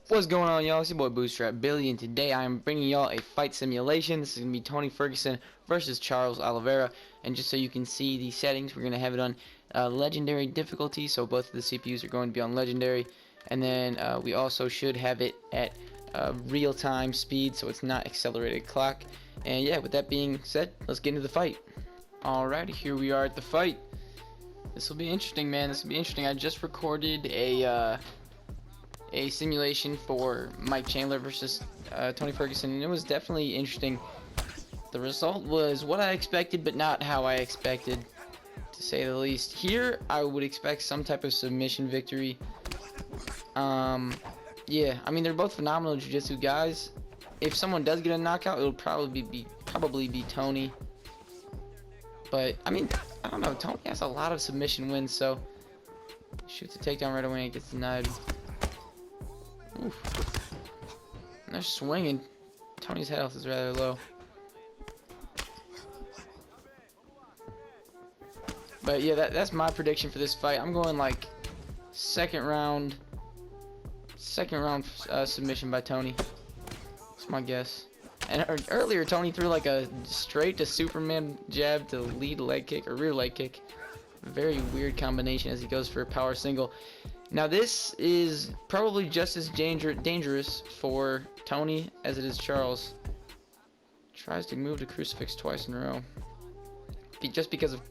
What's going on, y'all? It's your boy BootStrapBilly, and today I am bringing y'all a fight simulation. This is going to be Tony Ferguson versus Charles Olivera. And just so you can see the settings, we're going to have it on legendary difficulty, so both of the CPUs are going to be on legendary. And then we also should have it at real-time speed, so it's not accelerated clock. And yeah, with that being said, let's get into the fight. Alrighty, here we are at the fight. This will be interesting, man. This will be interesting. I just recorded a simulation for Mike Chandler versus Tony Ferguson, and it was definitely interesting. The result was what I expected, but not how I expected, to say the least. Here, I would expect some type of submission victory. Yeah, I mean, they're both phenomenal jiu-jitsu guys. If someone does get a knockout, it'll probably be Tony. But I mean, I don't know. Tony has a lot of submission wins, so shoots a takedown right away and gets denied. Oof. And they're swinging. Tony's health is rather low. But yeah, that's my prediction for this fight. I'm going like second round submission by Tony. That's my guess. And earlier, Tony threw like a straight to Superman jab to lead leg kick or rear leg kick. Very weird combination as he goes for a power single. Now this is probably just as dangerous for Tony as it is Charles. Tries to move to crucifix twice in a row. Just because of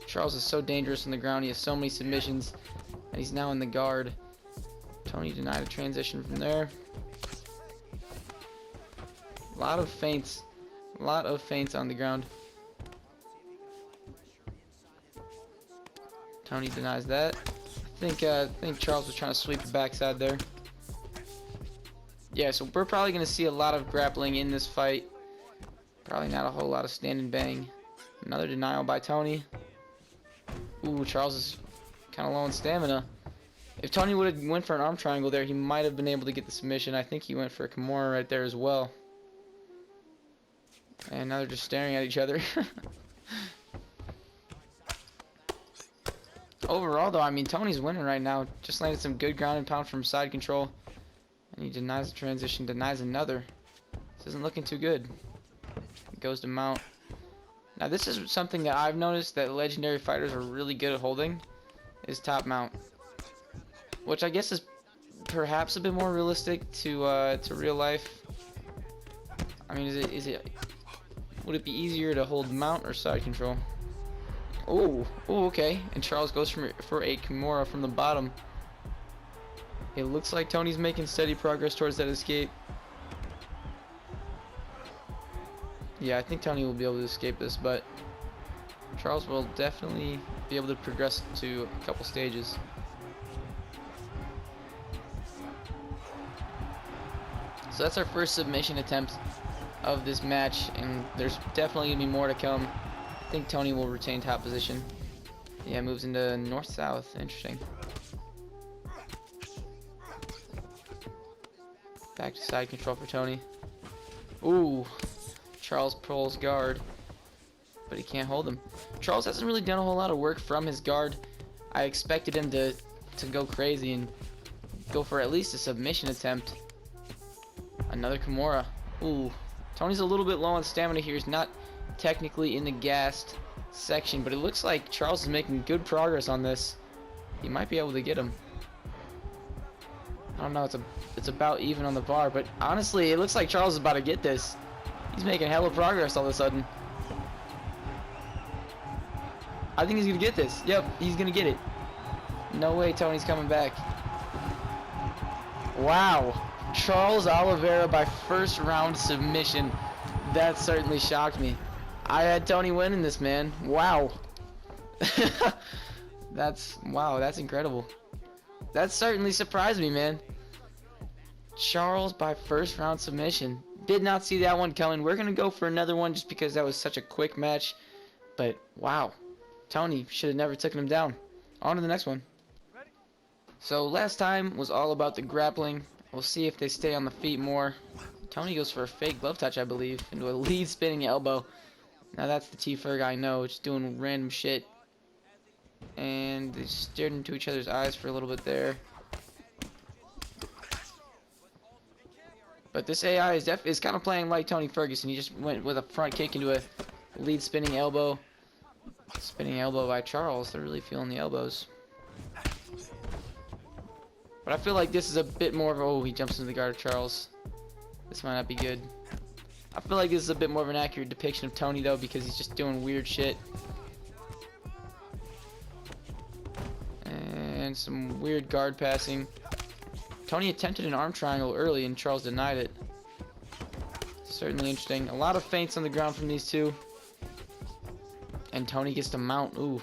Charles is so dangerous on the ground, he has so many submissions, and he's now in the guard. Tony denied a transition from there. A lot of feints on the ground. Tony denies that. I think Charles was trying to sweep the backside there. Yeah, so we're probably going to see a lot of grappling in this fight. Probably not a whole lot of stand and bang. Another denial by Tony. Ooh, Charles is kind of low on stamina. If Tony would have went for an arm triangle there, he might have been able to get the submission. I think he went for a Kimura right there as well. And now they're just staring at each other. Overall, though, I mean, Tony's winning right now. Just landed some good ground and pound from side control. And he denies the transition, denies another. This isn't looking too good. He goes to mount. Now, this is something that I've noticed that legendary fighters are really good at holding, is top mount. Which I guess is perhaps a bit more realistic to real life. I mean, would it be easier to hold mount or side control? Oh, okay. And Charles goes for a Kimura from the bottom. It looks like Tony's making steady progress towards that escape. Yeah, I think Tony will be able to escape this, but Charles will definitely be able to progress to a couple stages. So that's our first submission attempt of this match, and there's definitely going to be more to come. I think Tony will retain top position. Yeah, moves into north-south. Interesting. Back to side control for Tony. Ooh. Charles pulls guard, but he can't hold him. Charles hasn't really done a whole lot of work from his guard. I expected him to go crazy and go for at least a submission attempt. Another Kimura. Ooh. Tony's a little bit low on stamina here. He's not technically in the gassed section, but it looks like Charles is making good progress on this. He might be able to get him. I don't know, it's about even on the bar, but honestly, it looks like Charles is about to get this. He's making hella progress all of a sudden. I think he's gonna get this. Yep, he's gonna get it. No way Tony's coming back. Wow. Charles Olivera by first round submission. That certainly shocked me. I had Tony winning this, man. Wow. That's incredible. That certainly surprised me, man. Charles by first round submission. Did not see that one coming. We're gonna go for another one just because that was such a quick match. But wow. Tony should have never taken him down. On to the next one. So last time was all about the grappling. We'll see if they stay on the feet more. Tony goes for a fake glove touch, I believe, into a lead spinning elbow. Now that's the T-Ferg I know, just doing random shit. And they stared into each other's eyes for a little bit there. But this AI is kind of playing like Tony Ferguson. He just went with a front kick into a lead spinning elbow. Spinning elbow by Charles. They're really feeling the elbows. But I feel like this is a bit more of a... Oh, he jumps into the guard of Charles. This might not be good. I feel like this is a bit more of an accurate depiction of Tony, though, because he's just doing weird shit. And some weird guard passing. Tony attempted an arm triangle early, and Charles denied it. Certainly interesting. A lot of feints on the ground from these two. And Tony gets to mount. Ooh.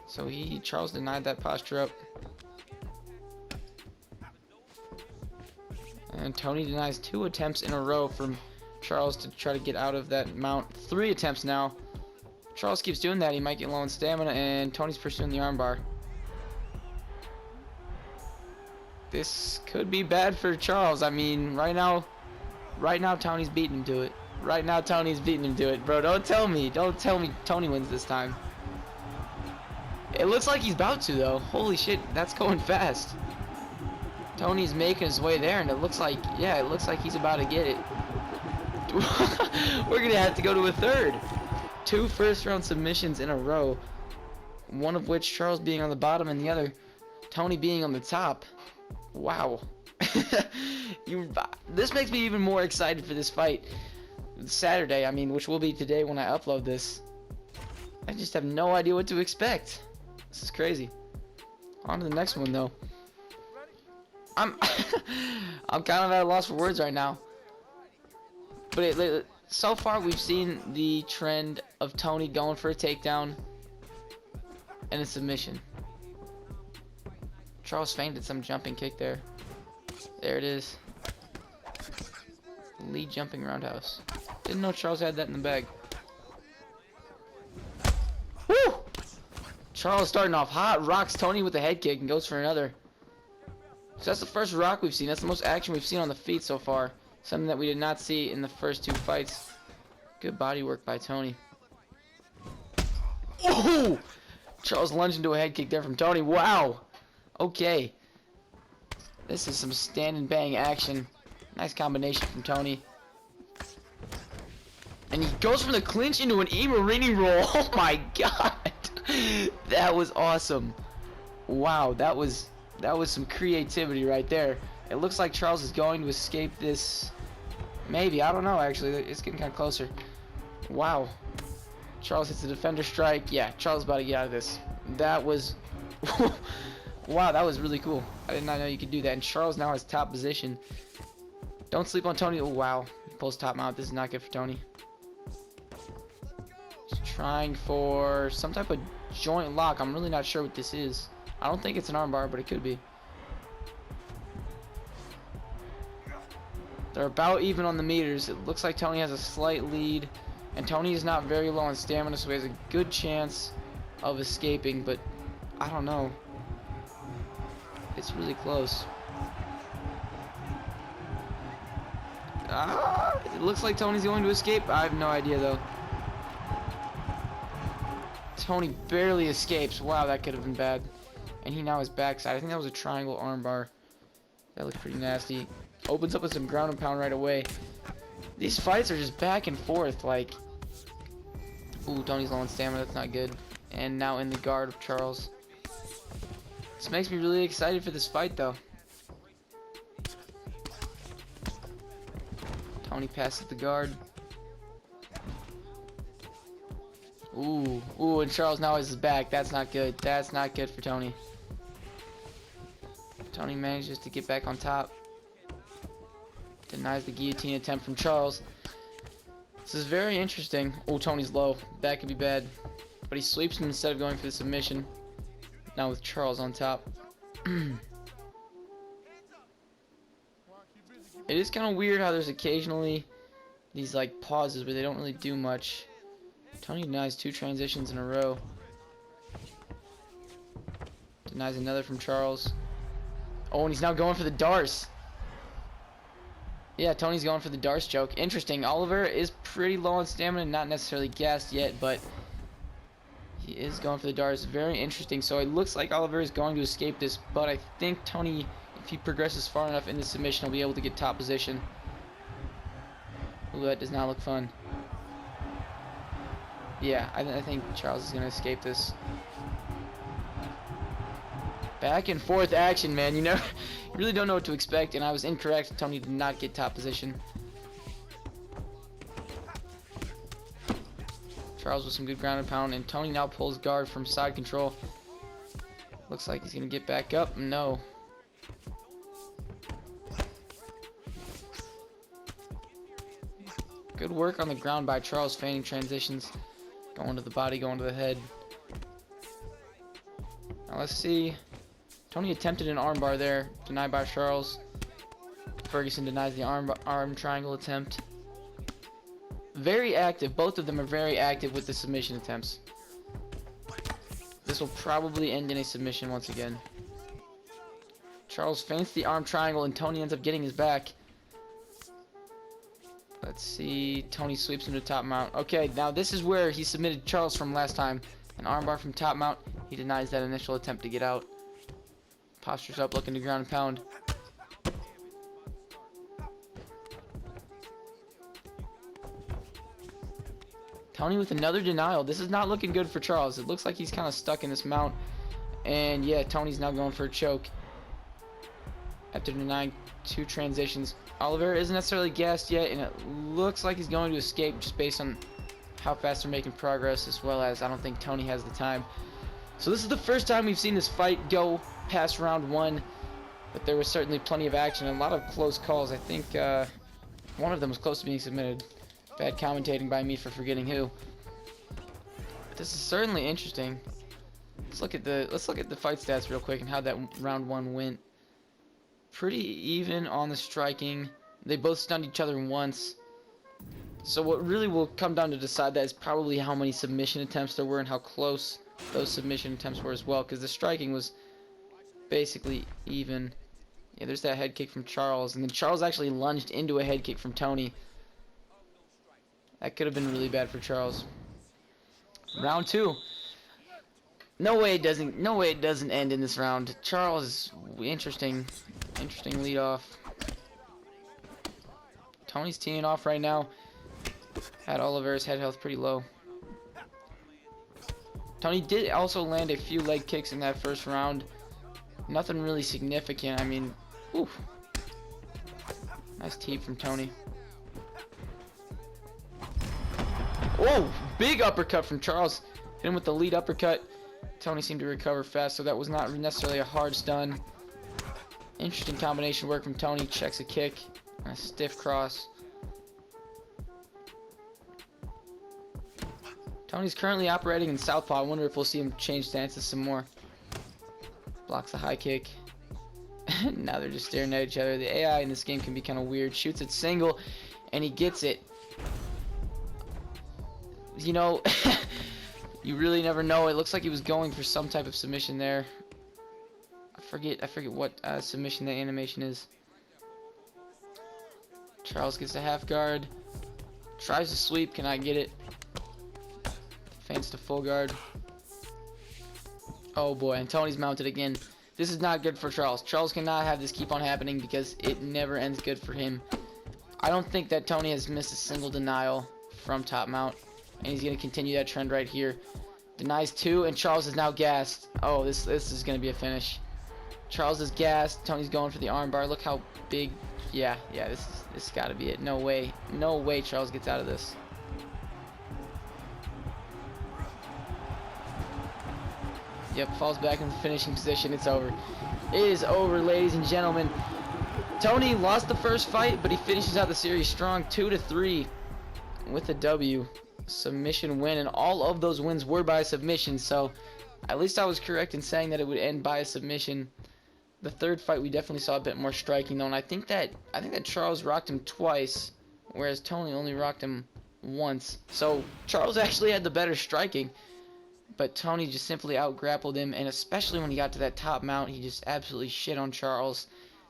So Charles denied that posture up. And Tony denies 2 attempts in a row from Charles to try to get out of that mount. 3 attempts now. Charles keeps doing that. He might get low on stamina, and Tony's pursuing the armbar. This could be bad for Charles. I mean, right now Tony's beating him to it. Right now Tony's beating him to it. Bro, don't tell me Tony wins this time. It looks like he's about to, though. Holy shit, that's going fast. Tony's making his way there, and it looks like, yeah, it looks like he's about to get it. We're gonna have to go to a third. 2 first-round submissions in a row. One of which Charles being on the bottom, and the other Tony being on the top. Wow. This makes me even more excited for this fight. Saturday, I mean, which will be today when I upload this. I just have no idea what to expect. This is crazy. On to the next one, though. I'm kind of at a loss for words right now. But so far, we've seen the trend of Tony going for a takedown and a submission. Charles feinted some jumping kick there. There it is. Lead jumping roundhouse. Didn't know Charles had that in the bag. Woo! Charles starting off hot, rocks Tony with a head kick and goes for another. So that's the first rock we've seen. That's the most action we've seen on the feet so far. Something that we did not see in the first 2 fights. Good body work by Tony. Oh! Charles lunged into a head kick there from Tony. Wow! Okay. This is some stand and bang action. Nice combination from Tony. And he goes from the clinch into an Marini roll. Oh my god. That was awesome. Wow, that was some creativity right there. It looks like Charles is going to escape this. Maybe, I don't know actually. It's getting kind of closer. Wow. Charles hits the defender strike. Yeah, Charles is about to get out of this. That was wow, that was really cool. I did not know you could do that. And Charles now has top position. Don't sleep on Tony. Oh, wow. He pulls top mount. This is not good for Tony. He's trying for some type of joint lock. I'm really not sure what this is. I don't think it's an armbar, but it could be. They're about even on the meters. It looks like Tony has a slight lead. And Tony is not very low on stamina, so he has a good chance of escaping. But I don't know. It's really close. It looks like Tony's going to escape. I have no idea, though. Tony barely escapes. Wow, that could have been bad. And he now is backside. I think that was a triangle armbar. That looked pretty nasty. Opens up with some ground and pound right away. These fights are just back and forth. Like, ooh, Tony's low on stamina. That's not good. And now in the guard of Charles. This makes me really excited for this fight, though. Tony passes the guard. Ooh, and Charles now has his back. That's not good. That's not good for Tony. Tony manages to get back on top. Denies the guillotine attempt from Charles. This is very interesting. Oh, Tony's low. That could be bad. But he sweeps him instead of going for the submission. Now with Charles on top. It is kind of weird how there's occasionally these like pauses where they don't really do much. Tony denies 2 transitions in a row. Denies another from Charles. Oh, and he's now going for the Darce. Yeah, Tony's going for the Darce choke. Interesting. Olivera is pretty low on stamina, not necessarily gassed yet, but he is going for the Darce. Very interesting. So it looks like Olivera is going to escape this, but I think Tony, if If he progresses far enough in the submission, he'll be able to get top position. Ooh, that does not look fun. Yeah, I think Charles is going to escape this. Back and forth action, man. You really don't know what to expect, and I was incorrect. Tony did not get top position. Charles with some good ground and pound, and Tony now pulls guard from side control. Looks like he's going to get back up. No. Good work on the ground by Charles, feigning transitions. Going to the body, going to the head. Now let's see. Tony attempted an armbar there, denied by Charles. Ferguson denies the arm triangle attempt. Very active. Both of them are very active with the submission attempts. This will probably end in a submission once again. Charles feints the arm triangle and Tony ends up getting his back. Let's see. Tony sweeps him to top mount. Okay, now this is where he submitted Charles from last time. An armbar from top mount. He denies that initial attempt to get out. Postures up, looking to ground and pound. Tony with another denial. This is not looking good for Charles. It looks like he's kind of stuck in this mount. And yeah, Tony's now going for a choke. After denying 2 transitions. Olivera isn't necessarily gassed yet, and it looks like he's going to escape just based on how fast they're making progress, as well as I don't think Tony has the time. So this is the first time we've seen this fight go past round 1, but there was certainly plenty of action and a lot of close calls. I think one of them was close to being submitted. Bad commentating by me for forgetting who. But this is certainly interesting. Let's look at the fight stats real quick and how that round 1 went. Pretty even on the striking. They both stunned each other once. So what really will come down to decide that is probably how many submission attempts there were and how close those submission attempts were as well, because the striking was basically even. Yeah, there's that head kick from Charles, and then Charles actually lunged into a head kick from Tony. That could have been really bad for Charles. Round 2. No way it doesn't end in this round. Charles, interesting lead off. Tony's teeing off right now. Had Olivera's head health pretty low. Tony did also land a few leg kicks in that first round. Nothing really significant. I mean, oof. Nice tee from Tony. Oh, big uppercut from Charles. Hit him with the lead uppercut. Tony seemed to recover fast, so that was not necessarily a hard stun. Interesting combination work from Tony. Checks a kick and a stiff cross. Tony's currently operating in southpaw. I wonder if we'll see him change stances some more. Blocks the high kick. Now they're just staring at each other. The AI in this game can be kind of weird. Shoots it single, and he gets it. You know, you really never know. It looks like he was going for some type of submission there. I forget what submission the animation is. Charles gets a half guard. Tries to sweep. Cannot get it. Feints to full guard. Oh boy, and Tony's mounted again. This is not good for Charles. Charles cannot have this keep on happening because it never ends good for him. I don't think that Tony has missed a single denial from top mount. And he's going to continue that trend right here. Denies 2, and Charles is now gassed. Oh, this is going to be a finish. Charles is gassed. Tony's going for the armbar. Look how big. Yeah, this got to be it. No way Charles gets out of this. Yep, falls back in the finishing position. It's over. It is over, ladies and gentlemen. Tony lost the first fight, but he finishes out the series strong, 2-3 with a W. Submission win, and all of those wins were by submission, so at least I was correct in saying that it would end by a submission. The third fight we definitely saw a bit more striking though, and I think that Charles rocked him twice, whereas Tony only rocked him once. So Charles actually had the better striking, but Tony just simply out-grappled him, and especially when he got to that top mount, he just absolutely shit on Charles.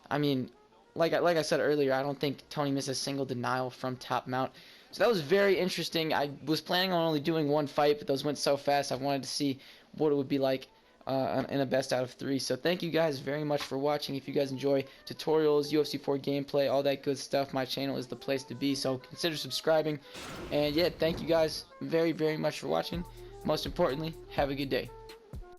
I mean, like I said earlier, I don't think Tony missed a single denial from top mount. So that was very interesting. I was planning on only doing one fight, but those went so fast. I wanted to see what it would be like in a best out of 3. So thank you guys very much for watching. If you guys enjoy tutorials, UFC4 gameplay, all that good stuff, my channel is the place to be. So consider subscribing. And yeah, thank you guys very much for watching. Most importantly, have a good day.